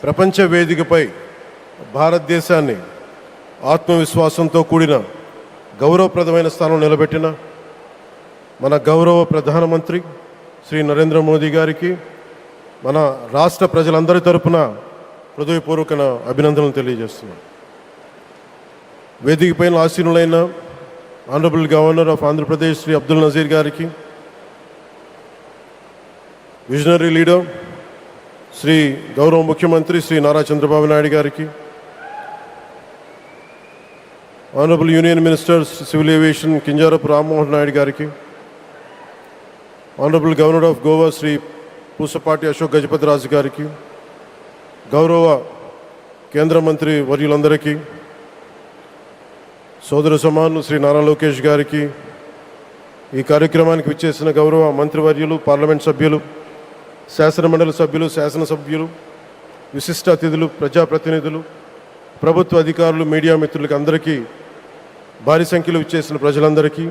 ప్రపంచ వేదికపై భారతదేశాన్ని ఆత్మవిశ్వాసంతో కూడిన గౌరవప్రదమైన స్థానం నిలబెట్టిన మన గౌరవ ప్రధానమంత్రి శ్రీ నరేంద్ర మోదీ గారికి మన రాష్ట్ర ప్రజలందరి తరపున హృదయపూర్వక అభినందనలు తెలియజేస్తున్నాను. వేదికపైన ఆసీనులైన honourable governor of Andhra Pradesh Shri Abdul Nazeer గారికి, విజనరీ లీడర్ శ్రీ గౌరవ ముఖ్యమంత్రి శ్రీ నారా చంద్రబాబు నాయుడు గారికి, honourable union minister civil aviation Kinjarapu Rammohan Naidu గారికి, honourable governor of Goa Shri Pusapati Ashok Gajapathi Raju గారికి, గౌరవ కేంద్ర మంత్రి వర్యులందరికీ, సోదర సమానులు శ్రీ నారా లోకేష్ గారికి, ఈ కార్యక్రమానికి విచ్చేసిన గౌరవ మంత్రివర్యులు, పార్లమెంట్ సభ్యులు, శాసనమండలి సభ్యులు, శాసనసభ్యులు, విశిష్ట అతిథులు, ప్రజాప్రతినిధులు, ప్రభుత్వ అధికారులు, మీడియా మిత్రులకి అందరికీ, భారీ సంఖ్యలో విచ్చేసిన ప్రజలందరికీ,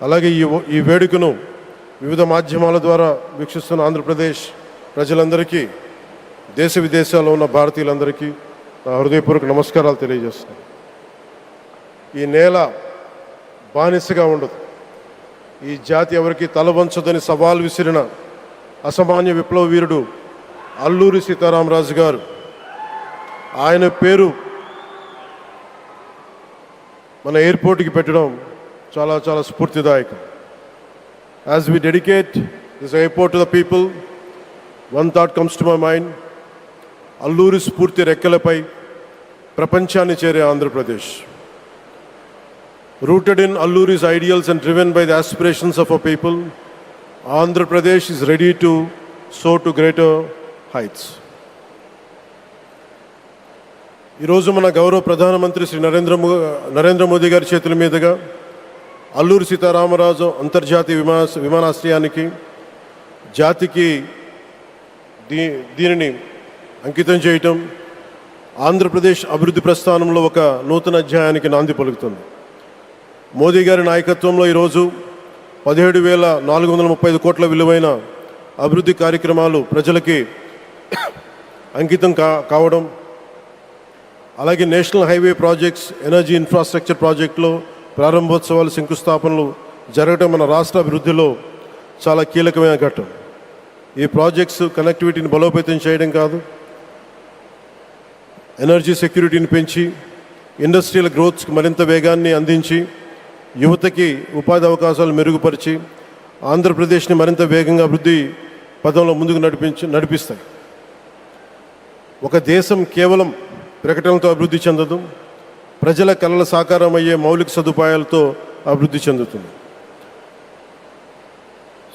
అలాగే ఈ వేడుకను వివిధ మాధ్యమాల ద్వారా వీక్షిస్తున్న ఆంధ్రప్రదేశ్ ప్రజలందరికీ, దేశ విదేశాల్లో ఉన్న భారతీయులందరికీ నా హృదయపూర్వక నమస్కారాలు తెలియజేస్తున్నాను. ఈ నేల బానిసగా ఉండదు, ఈ జాతి ఎవరికి తల వంచదని సవాల్ విసిరిన అసామాన్య విప్లవ వీరుడు అల్లూరి సీతారామరాజు గారు. ఆయన పేరు మన ఎయిర్పోర్ట్కి పెట్టడం చాలా చాలా స్ఫూర్తిదాయకం. As we dedicate this airport to the people, one thought comes to my mind. Alluri స్ఫూర్తి రెక్కలపై ప్రపంచాన్ని చేరే Andhra Pradesh. Rooted in Alluri's ideals and driven by the aspirations of our people, Andhra Pradesh is ready to soar to greater heights. ఈరోజు మన గౌరవ ప్రధానమంత్రి శ్రీ నరేంద్ర మోదీ గారి చేతుల మీదుగా అల్లూరి సీతారామరాజు అంతర్జాతీయ విమానాశ్రయానికి జాతికి దీనిని అంకితం చేయటం ఆంధ్రప్రదేశ్ అభివృద్ధి ప్రస్థానంలో ఒక నూతన అధ్యాయానికి నాంది పలుకుతుంది. మోదీ గారి నాయకత్వంలో ఈరోజు 17,435 కోట్ల విలువైన అభివృద్ధి కార్యక్రమాలు ప్రజలకి అంకితం కావడం, అలాగే national highway projects, energy infrastructure ప్రాజెక్టులో ప్రారంభోత్సవాలు, శంకుస్థాపనలు జరగడం మన రాష్ట్ర అభివృద్ధిలో చాలా కీలకమైన ఘట్టం. ఈ ప్రాజెక్ట్స్ కనెక్టివిటీని బలోపేతం చేయడం కాదు, ఎనర్జీ సెక్యూరిటీని పెంచి ఇండస్ట్రియల్ గ్రోత్స్కి మరింత వేగాన్ని అందించి యువతకి ఉపాధి అవకాశాలు మెరుగుపరిచి ఆంధ్రప్రదేశ్ని మరింత వేగంగా అభివృద్ధి పదంలో ముందుకు నడిపిస్తాయి. ఒక దేశం కేవలం ప్రకటనలతో అభివృద్ధి చెందదు, ప్రజల కలల సాకారం అయ్యే మౌలిక సదుపాయాలతో అభివృద్ధి చెందుతుంది.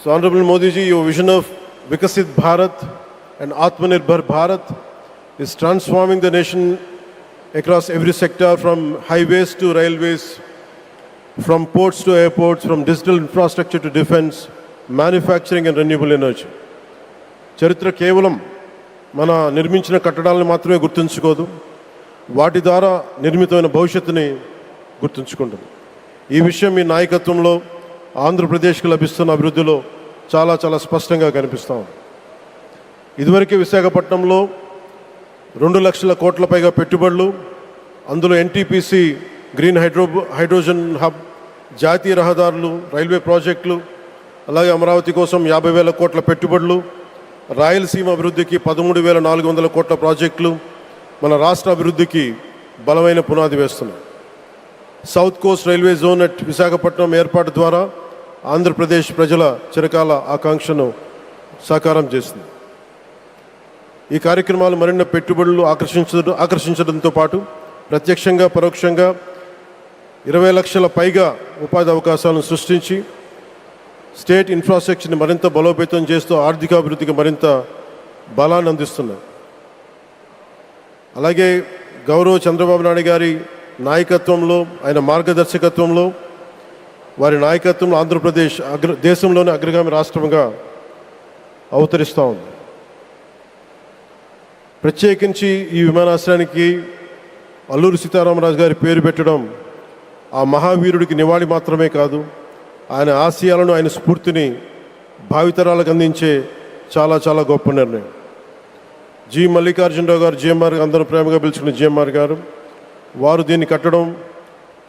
So honourable Modi ji, your vision of Viksit Bharat and Atmanirbhar Bharat is transforming the nation across every sector, from highways to railways, from ports to airports, from digital infrastructure to defense, manufacturing and renewable energy. చరిత్ర కేవలం మన నిర్మించిన కట్టడాలను మాత్రమే గుర్తుంచుకోదు, వాటి ద్వారా నిర్మితమైన భవిష్యత్తుని గుర్తుంచుకుంటుంది. ఈ విషయం మీ నాయకత్వంలో ఆంధ్రప్రదేశ్కి లభిస్తున్న అభివృద్ధిలో చాలా చాలా స్పష్టంగా కనిపిస్తాం. ఇదివరకే విశాఖపట్నంలో 2 లక్షల కోట్ల పైగా పెట్టుబడులు, అందులో ఎన్టీపీసీ గ్రీన్ హైడ్రోజన్ హబ్, జాతీయ రహదారులు, రైల్వే ప్రాజెక్టులు, అలాగే అమరావతి కోసం 50,000 కోట్ల పెట్టుబడులు, రాయలసీమ అభివృద్ధికి 13,400 కోట్ల ప్రాజెక్టులు మన రాష్ట్ర అభివృద్ధికి బలమైన పునాది వేస్తున్నాయి. South Coast railway zone at Visakhapatnam ఏర్పాటు ద్వారా ఆంధ్రప్రదేశ్ ప్రజల చిరకాల ఆకాంక్షను సాకారం చేస్తుంది. ఈ కార్యక్రమాలు మరిన్ని పెట్టుబడులు ఆకర్షించడంతో పాటు ప్రత్యక్షంగా పరోక్షంగా 20 లక్షల పైగా ఉపాధి అవకాశాలను సృష్టించి స్టేట్ ఇన్ఫ్రాస్ట్రక్చర్ని మరింత బలోపేతం చేస్తూ ఆర్థికాభివృద్ధికి మరింత బలాన్ని అందిస్తున్నాయి. అలాగే గౌరవ చంద్రబాబు నాయుడు గారి నాయకత్వంలో, ఆయన మార్గదర్శకత్వంలో, వారి నాయకత్వంలో ఆంధ్రప్రదేశ్ దేశంలోని అగ్రగామి రాష్ట్రంగా అవతరిస్తూ ఉంది. ప్రత్యేకించి ఈ విమానాశ్రయానికి అల్లూరి సీతారామరాజు గారి పేరు పెట్టడం ఆ మహావీరుడికి నివాళి మాత్రమే కాదు, ఆయన ఆశయాలను, ఆయన స్ఫూర్తిని భావితరాలకు అందించే చాలా చాలా గొప్ప నిర్ణయం. జి మల్లికార్జునరావు గారు, జిఎంఆర్ అందరూ ప్రేమగా పిలుచుకున్న జిఎంఆర్ గారు, వారు దీన్ని కట్టడం,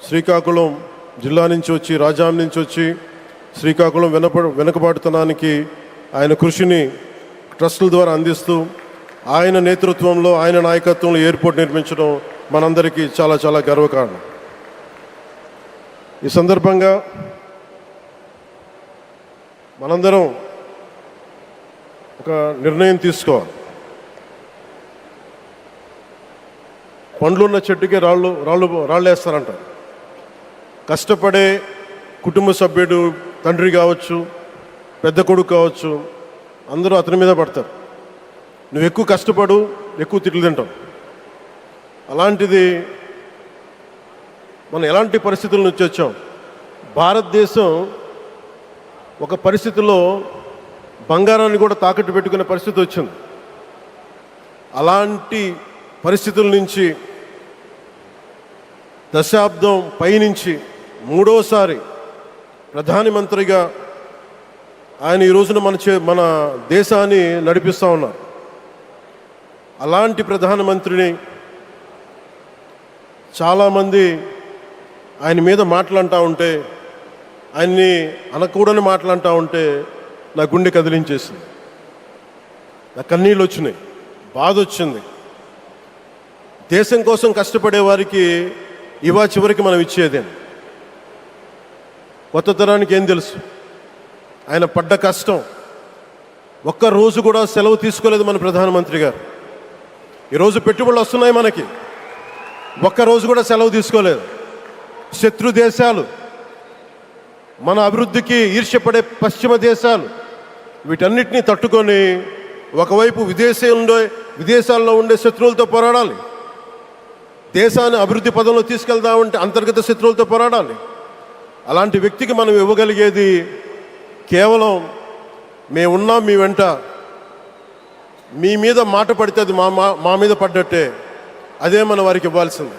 శ్రీకాకుళం జిల్లా నుంచి వచ్చి, రాజాం నుంచి వచ్చి శ్రీకాకుళం వెనుకబాటుతనానికి ఆయన కృషిని ట్రస్టుల ద్వారా అందిస్తూ ఆయన నేతృత్వంలో, ఆయన నాయకత్వంలో ఎయిర్పోర్ట్ నిర్మించడం మనందరికీ చాలా చాలా గర్వకారణం. ఈ సందర్భంగా మనందరం ఒక నిర్ణయం తీసుకోవాలి. పండ్లున్న చెట్టుకే రాళ్ళు వేస్తారంట. కష్టపడే కుటుంబ సభ్యుడు, తండ్రి కావచ్చు, పెద్ద కొడుకు కావచ్చు, అందరూ అతని మీద పడతారు. నువ్వు ఎక్కువ కష్టపడు, ఎక్కువ తిట్లు తింటావు. అలాంటిది మనం ఎలాంటి పరిస్థితుల నుంచి వచ్చాం? భారతదేశం ఒక పరిస్థితిలో బంగారాన్ని కూడా తాకట్టు పెట్టుకునే పరిస్థితి వచ్చింది. అలాంటి పరిస్థితుల నుంచి దశాబ్దం పైనుంచి మూడోసారి ప్రధానమంత్రిగా ఆయన ఈ రోజున మన దేశాన్ని నడిపిస్తూ ఉన్నారు. అలాంటి ప్రధానమంత్రిని చాలామంది ఆయన మీద మాట్లాడుతూ ఉంటే, ఆయన్ని అనకూడని మాట్లాడుతూ ఉంటే నా గుండె కదిలించేసింది, నా కన్నీళ్ళు వచ్చినాయి, బాధ వచ్చింది. దేశం కోసం కష్టపడే వారికి చివరికి మనం ఇచ్చేదేం. కొత్త తరానికి ఏం తెలుసు? ఆయన పడ్డ కష్టం. ఒక్కరోజు కూడా సెలవు తీసుకోలేదు మన ప్రధానమంత్రి గారు. ఈరోజు పెట్టుబడులు వస్తున్నాయి మనకి, ఒక్కరోజు కూడా సెలవు తీసుకోలేదు. శత్రు దేశాలు, మన అభివృద్ధికి ఈర్ష్యపడే పశ్చిమ దేశాలు, వీటన్నిటినీ తట్టుకొని ఒకవైపు విదేశాల్లో ఉండే శత్రువులతో పోరాడాలి, దేశాన్ని అభివృద్ధి పదంలో తీసుకెళ్దామంటే అంతర్గత శత్రువులతో పోరాడాలి. అలాంటి వ్యక్తికి మనం ఇవ్వగలిగేది కేవలం మేమున్నాం మీ వెంట, మీ మీద మాట పడితే అది మా మీద పడ్డట్టే, అదే మనం వారికి ఇవ్వాల్సింది.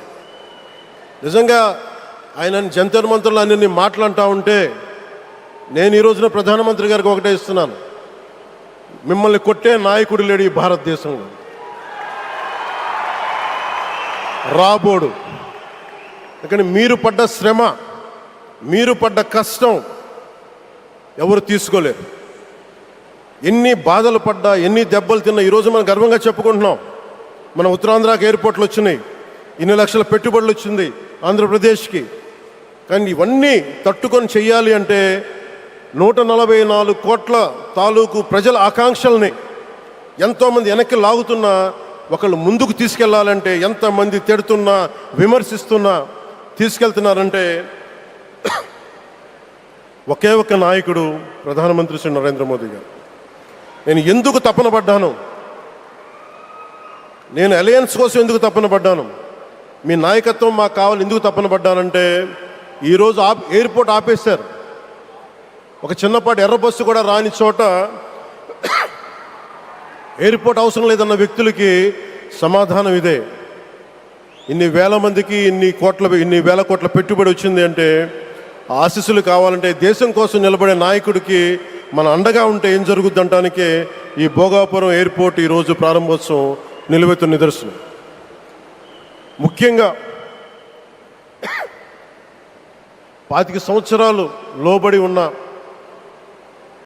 నిజంగా ఆయన జంతర్ మంత్రులు అన్ని మాట్లాడుతూ ఉంటే నేను ఈ రోజున ప్రధానమంత్రి గారికి ఒకటే ఇస్తున్నాను, మిమ్మల్ని కొట్టే నాయకుడు లేడు ఈ భారతదేశంలో, రాబోడు. కానీ మీరు పడ్డ శ్రమ, మీరు పడ్డ కష్టం ఎవరు తీసుకోలేరు. ఎన్ని బాధలు పడ్డా, ఎన్ని దెబ్బలు తిన్నా ఈరోజు మనం గర్వంగా చెప్పుకుంటున్నాం. మన ఉత్తరాంధ్రకి ఎయిర్పోర్ట్లు వచ్చినాయి, ఇన్ని లక్షల పెట్టుబడులు వచ్చింది ఆంధ్రప్రదేశ్కి. కానీ ఇవన్నీ తట్టుకొని చెయ్యాలి అంటే 144 కోట్ల తాలూకు ప్రజల ఆకాంక్షల్ని ఎంతోమంది వెనక్కి లాగుతున్నా, ఒకళ్ళు ముందుకు తీసుకెళ్లాలంటే ఎంతమంది తిడుతున్నా, విమర్శిస్తున్నా తీసుకెళ్తున్నారంటే ఒకే ఒక్క నాయకుడు ప్రధానమంత్రి శ్రీ నరేంద్ర మోదీ గారు. నేను ఎందుకు తపన పడ్డాను, నేను అలయన్స్ కోసం ఎందుకు తపన పడ్డాను, మీ నాయకత్వం మాకు కావాలి ఎందుకు తపన పడ్డానంటే, ఈరోజు ఎయిర్పోర్ట్ ఆపేశారు. ఒక చిన్నపాటి ఎర్ర బస్సు కూడా రాని చోట ఎయిర్పోర్ట్ అవసరం లేదన్న వ్యక్తులకి సమాధానం ఇదే. ఇన్ని వేల మందికి ఇన్ని వేల కోట్ల పెట్టుబడి వచ్చింది అంటే, ఆశీస్సులు కావాలంటే దేశం కోసం నిలబడే నాయకుడికి మన అండగా ఉంటే ఏం జరుగుద్ది అంటానికే ఈ భోగాపురం ఎయిర్పోర్ట్ ఈరోజు ప్రారంభోత్సవం నిలువెత్తు నిదర్శనం. ముఖ్యంగా 25 సంవత్సరాలు లోబడి ఉన్న